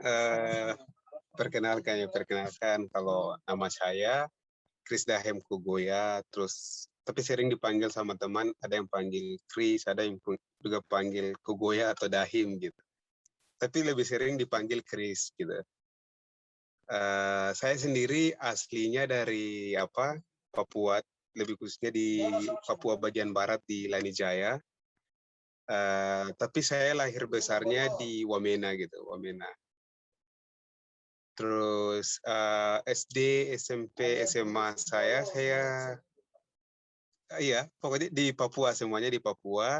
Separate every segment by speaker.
Speaker 1: Eh, perkenalkan kalau nama saya Chris Dahem Kugoya, terus tapi sering dipanggil sama teman, ada yang panggil Chris, ada yang juga panggil Kugoya atau Dahim gitu. Tapi lebih sering dipanggil Chris gitu. Saya sendiri aslinya dari Papua, lebih khususnya di Papua bagian barat di Lanijaya. Tapi saya lahir besarnya di Wamena gitu, Wamena. Terus SD, SMP, SMA saya iya, pokoknya di Papua, semuanya di Papua.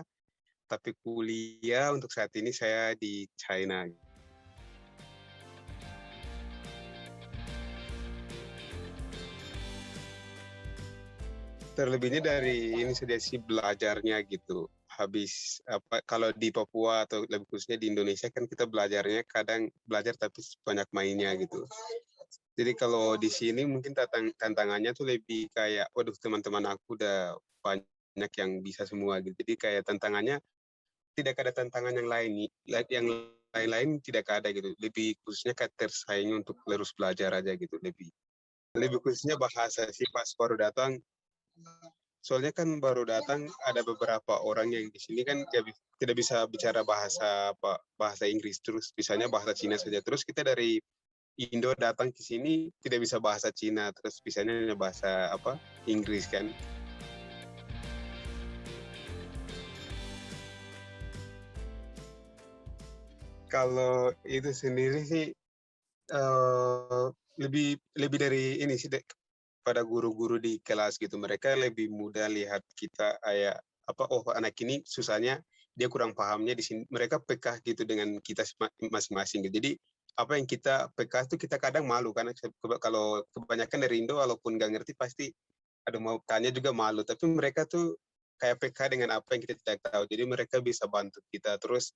Speaker 1: Tapi kuliah untuk saat ini saya di China. Terlebihnya dari ini saja sih belajarnya gitu. Habis kalau di Papua atau lebih khususnya di Indonesia kan kita belajarnya kadang belajar tapi banyak mainnya gitu. Jadi kalau di sini mungkin tantangannya tuh lebih kayak, waduh teman-teman aku udah banyak yang bisa semua gitu. Jadi kayak tantangannya tidak ada tantangan yang lain-lain tidak ada gitu. Lebih khususnya kayak tersaing untuk terus belajar aja gitu. Lebih khususnya bahasa sih pas baru datang. Soalnya kan baru datang ada beberapa orang yang di sini kan tidak bisa bicara bahasa Inggris, terus bisanya bahasa Cina saja. Terus kita dari Indo datang ke sini tidak bisa bahasa Cina, terus bisanya bahasa Inggris kan. Kalau itu sendiri sih lebih lebih dari ini sih pada guru-guru di kelas gitu. Mereka lebih mudah lihat kita kayak oh anak ini susahnya dia kurang pahamnya di sini. Mereka peka gitu dengan kita masing-masing gitu. Jadi apa yang kita peka itu kita kadang malu karena kalau kebanyakan dari Indo walaupun nggak ngerti pasti ada mau tanya juga malu. Tapi mereka tuh kayak peka dengan apa yang kita tidak tahu. Jadi mereka bisa bantu kita. Terus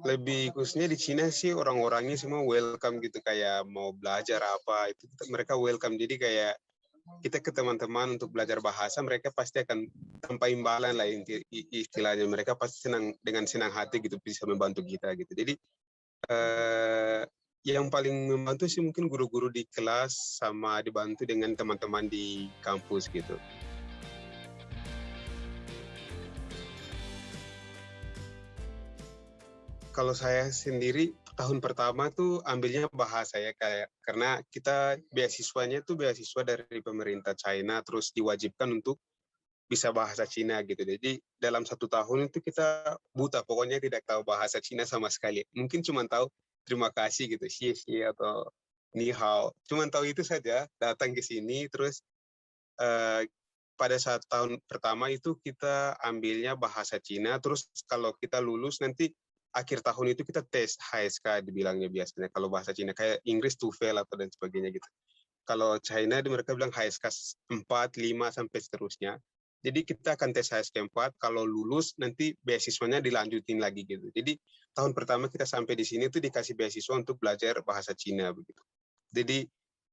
Speaker 1: lebih khususnya di Cina sih orang-orangnya semua welcome gitu, kayak mau belajar apa itu mereka welcome. Jadi kayak kita ke teman-teman untuk belajar bahasa, mereka pasti akan tanpa imbalan lah istilahnya, mereka pasti dengan senang hati gitu bisa membantu kita gitu. Jadi eh, yang paling membantu sih mungkin guru-guru di kelas sama dibantu dengan teman-teman di kampus gitu. Kalau saya sendiri tahun pertama tuh ambilnya bahasa ya, kayak karena kita beasiswanya tuh beasiswa dari pemerintah China, terus diwajibkan untuk bisa bahasa Cina gitu. Jadi dalam 1 tahun itu kita buta, pokoknya tidak tahu bahasa Cina sama sekali. Mungkin cuma tahu terima kasih gitu, xie xie atau ni hao. Cuma tahu itu saja. Datang ke sini terus eh, pada saat tahun pertama itu kita ambilnya bahasa Cina, terus kalau kita lulus nanti akhir tahun itu kita tes HSK dibilangnya biasanya. Kalau bahasa Cina kayak Inggris TOEFL atau dan sebagainya gitu. Kalau China mereka bilang HSK 4, 5 sampai seterusnya. Jadi kita akan tes HSK 4, kalau lulus nanti beasiswanya dilanjutin lagi gitu. Jadi tahun pertama kita sampai di sini tuh dikasih beasiswa untuk belajar bahasa Cina begitu. Jadi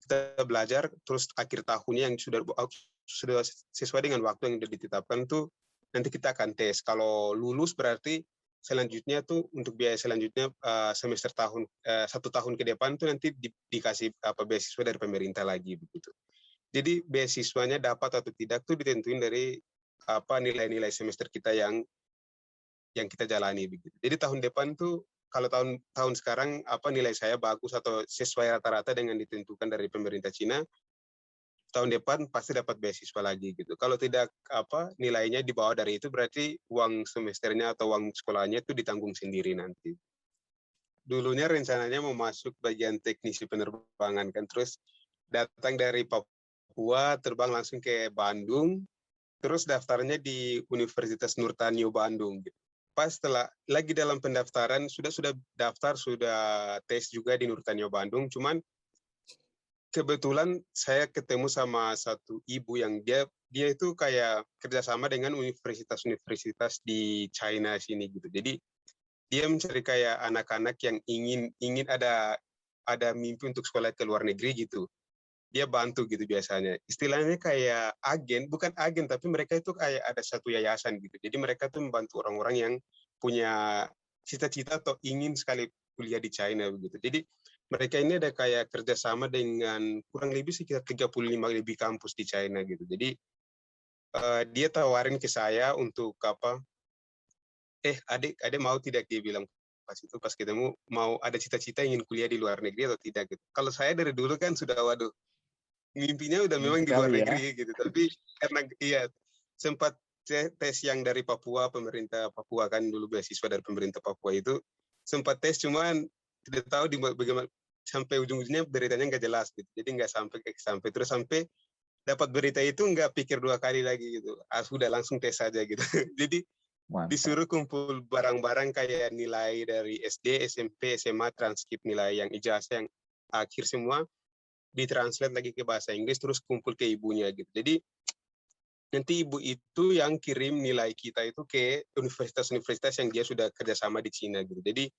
Speaker 1: kita belajar terus akhir tahunnya yang sudah sesuai dengan waktu yang sudah ditetapkan tuh nanti kita akan tes. Kalau lulus berarti selanjutnya tuh untuk biaya selanjutnya semester 1 tahun ke depan tuh nanti dikasih beasiswa dari pemerintah lagi begitu. Jadi beasiswanya dapat atau tidak tuh ditentuin dari nilai-nilai semester kita yang kita jalani begitu. Jadi tahun depan tuh kalau tahun sekarang nilai saya bagus atau sesuai rata-rata dengan ditentukan dari pemerintah Cina, tahun depan pasti dapat beasiswa lagi gitu. Kalau tidak nilainya di bawah dari itu berarti uang semesternya atau uang sekolahnya itu ditanggung sendiri nanti. Dulunya rencananya mau masuk bagian teknisi penerbangan kan, terus datang dari Papua terbang langsung ke Bandung, terus daftarnya di Universitas Nurtanio Bandung gitu. Pas setelah lagi dalam pendaftaran sudah daftar, sudah tes juga di Nurtanio Bandung, cuman kebetulan saya ketemu sama satu ibu yang dia itu kayak kerjasama dengan universitas-universitas di China sini gitu. Jadi dia mencari kayak anak-anak yang ingin ada mimpi untuk sekolah ke luar negeri gitu. Dia bantu gitu biasanya. Istilahnya kayak agen, bukan agen tapi mereka itu kayak ada satu yayasan gitu. Jadi mereka tuh membantu orang-orang yang punya cita-cita atau ingin sekali kuliah di China begitu. Jadi mereka ini ada kayak kerjasama dengan kurang lebih sekitar 35 lebih kampus di China gitu. Jadi dia tawarin ke saya untuk adik mau tidak, dia bilang pas itu pas ketemu, mau ada cita-cita ingin kuliah di luar negeri atau tidak gitu. Kalau saya dari dulu kan sudah waduh mimpinya udah
Speaker 2: Ingin
Speaker 1: memang di luar
Speaker 2: sekali ya.
Speaker 1: negeri gitu, tapi karena sempat tes yang dari Papua, pemerintah Papua kan dulu beasiswa dari pemerintah Papua itu sempat tes, cuman tidak tahu bagaimana sampai ujung-ujungnya beritanya nggak jelas gitu, jadi nggak sampai terus sampai dapat berita itu nggak pikir 2 kali lagi gitu, sudah langsung tes saja gitu. Jadi
Speaker 2: Mantap.
Speaker 1: disuruh kumpul barang-barang kayak nilai dari SD, SMP, SMA, transkrip nilai yang ijazah yang akhir semua ditranslate lagi ke bahasa Inggris, terus kumpul ke ibunya gitu. Jadi nanti ibu itu yang kirim nilai kita itu ke universitas-universitas yang dia sudah kerjasama di Cina gitu. Jadi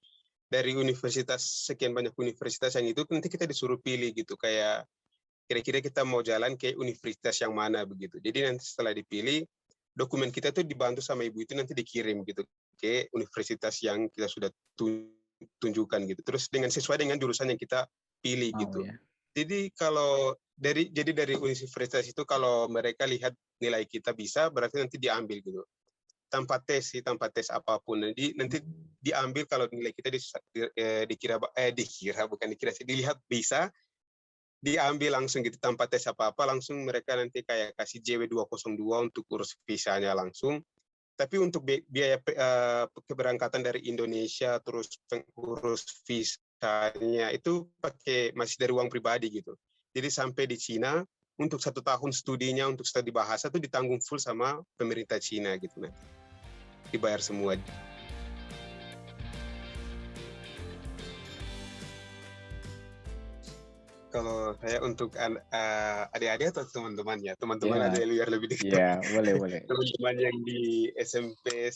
Speaker 1: dari universitas, sekian banyak universitas yang itu nanti kita disuruh pilih gitu, kayak kira-kira kita mau jalan ke universitas yang mana begitu. Jadi nanti setelah dipilih, dokumen kita tuh dibantu sama ibu itu nanti dikirim gitu ke universitas yang kita sudah tunjukkan gitu. Terus sesuai dengan jurusan yang kita pilih gitu.
Speaker 2: Ya.
Speaker 1: Jadi dari universitas itu kalau mereka lihat nilai kita bisa, berarti nanti diambil gitu. Tanpa tes apapun. Nanti diambil kalau nilai kita dilihat bisa, diambil langsung gitu tanpa tes apa-apa, langsung mereka nanti kayak kasih JW202 untuk urus visanya langsung. Tapi untuk biaya keberangkatan dari Indonesia terus pengurus visanya itu masih dari uang pribadi gitu. Jadi sampai di Cina untuk 1 tahun studinya untuk studi bahasa itu ditanggung full sama pemerintah Cina gitu, nah dibayar semua. Kalau saya untuk adik-adik atau teman-temannya, teman-teman aja yang lebih dekat.
Speaker 2: Iya, boleh.
Speaker 1: Teman-teman yang di SMP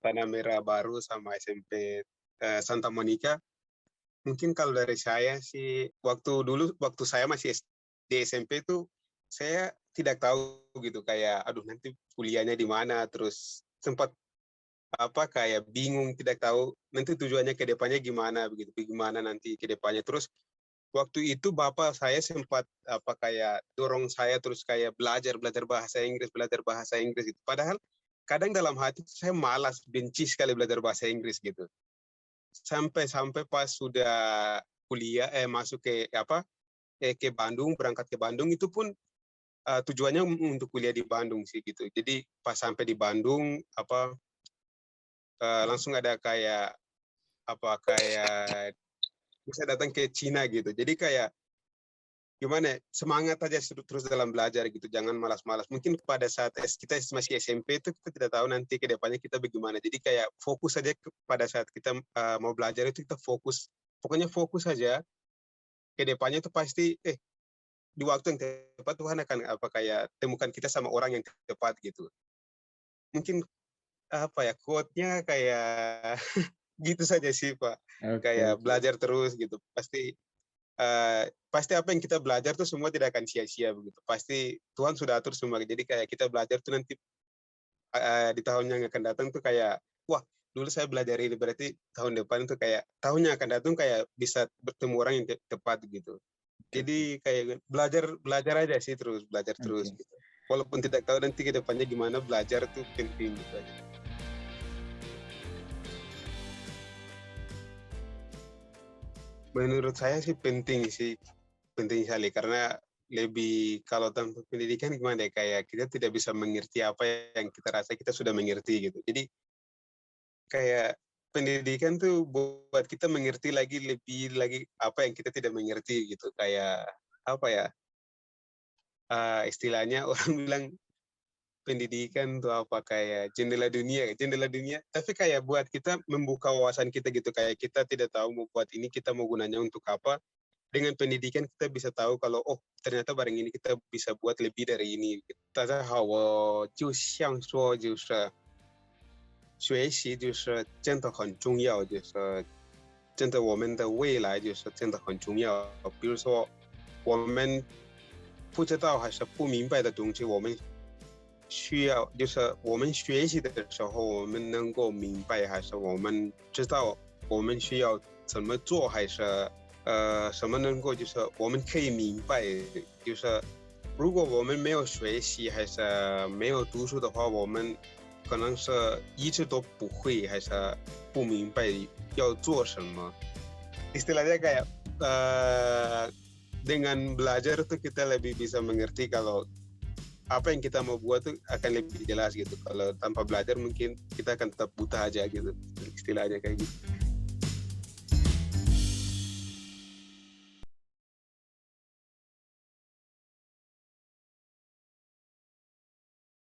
Speaker 1: Tanah Merah Baru sama SMP Santa Monica, mungkin kalau dari saya sih, waktu saya masih di SMP itu saya tidak tahu gitu, kayak aduh nanti kuliahnya di mana, terus sempat kayak bingung, tidak tahu nanti tujuannya ke depannya gimana begitu, gimana nanti ke depannya. Terus waktu itu bapak saya sempat kayak dorong saya terus kayak belajar bahasa Inggris gitu. Padahal kadang dalam hati saya malas, benci sekali belajar bahasa Inggris gitu. Sampai pas sudah kuliah masuk ke ke Bandung, berangkat ke Bandung itu pun tujuannya untuk kuliah di Bandung sih gitu. Jadi pas sampai di Bandung langsung ada kayak bisa datang ke Cina gitu. Jadi kayak gimana semangat aja terus dalam belajar gitu, jangan malas-malas. Mungkin pada saat kita masih SMP itu kita tidak tahu nanti ke depannya kita bagaimana. Jadi kayak fokus saja pada saat kita mau belajar itu kita fokus. Pokoknya fokus saja, ke depannya itu pasti di waktu yang tepat Tuhan akan kayak temukan kita sama orang yang tepat gitu. Mungkin quote-nya kayak gitu saja sih Pak. Kayak belajar terus gitu. Pasti apa yang kita belajar tuh semua tidak akan sia-sia begitu. Pasti Tuhan sudah atur semua. Jadi kayak kita belajar tuh nanti di tahun yang akan datang tuh kayak wah dulu saya belajar ini, berarti tahun depan tuh kayak tahun yang akan datang kayak bisa bertemu orang yang tepat gitu. Jadi kayak belajar aja sih, terus belajar terus gitu. Walaupun tidak tahu nanti ke depannya gimana, belajar tuh penting gitu aja. Menurut saya sih penting sekali, karena lebih kalau tanpa pendidikan gimana ya, kayak kita tidak bisa mengerti apa yang kita rasa kita sudah mengerti gitu. Jadi kayak pendidikan tuh buat kita mengerti lebih lagi apa yang kita tidak mengerti gitu. Kayak istilahnya orang bilang pendidikan tuh kayak jendela dunia, tapi kayak buat kita membuka wawasan kita gitu, kayak kita tidak tahu mau buat ini, kita mau gunanya untuk apa. Dengan pendidikan kita bisa tahu kalau ternyata barang ini kita bisa buat lebih dari ini. 大家好，我就想说就是学习就是真的很重要，就是真的我们的未来就是真的很重要。比如说我们不知道还是不明白的东西，我们需要就是我们学习的时候我们能够明白，还是我们知道我们需要怎么做，还是什么能够就是我们可以明白，就是如果我们没有学习还是没有读书的话，我们可能是一直都不会还是不明白要做什么。Istilahnya kayak dengan belajar tuh kita lebih bisa mengerti kalau apa yang kita mau buat tuh akan lebih jelas gitu. Kalau tanpa belajar mungkin kita akan tetap buta aja gitu, istilahnya kayak gitu.